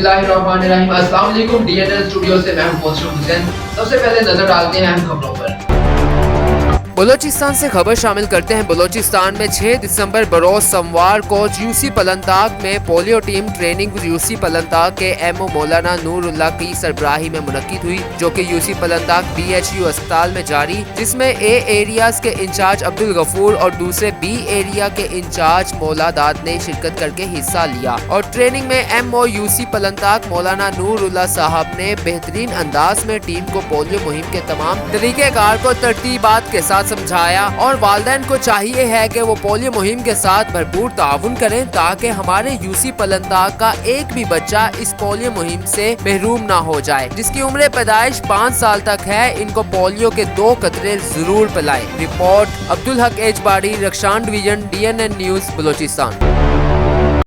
बिस्मिल्लाहिर्रहमानिर्रहीम। अस्सलाम वालेकुम। DNL स्टूडियो से मैं हूं मोहसिन हुसैन। सबसे पहले नजर डालते हैं अहम खबरों पर। बलोचिस्तान से खबर शामिल करते हैं। बलोचिस्तान में 6 दिसंबर बरोज सोमवार को यूसी पलंताक में पोलियो टीम ट्रेनिंग यूसी पलंताक के एमओ मौलाना नूरुल्लाह की सरबराही में मुनक्किद हुई, जो कि यूसी पलंताक BHU अस्पताल में जारी, जिसमें ए एरियाज के इंचार्ज अब्दुल गफूर और दूसरे बी एरिया के इंचार्ज मौलादाद ने शिरकत करके हिस्सा लिया। और ट्रेनिंग में एमओ यूसी पलंताक मौलाना नूरुल्लाह साहब ने बेहतरीन अंदाज में टीम को पोलियो मुहिम के तमाम तरीकेकार को तरतीबात के साथ समझाया और वालिदैन को चाहिए है कि वो पोलियो मुहिम के साथ भरपूर ताउन करें ताकि हमारे यूसी पलंताक का एक भी बच्चा इस पोलियो मुहिम से महरूम ना हो जाए। जिसकी उम्र पैदाइश 5 साल तक है, इनको पोलियो के 2 कतरे जरूर पिलाएं। Report Abdul Haq एजबाड़ी, रक्षान division, DNN news, Balochistan.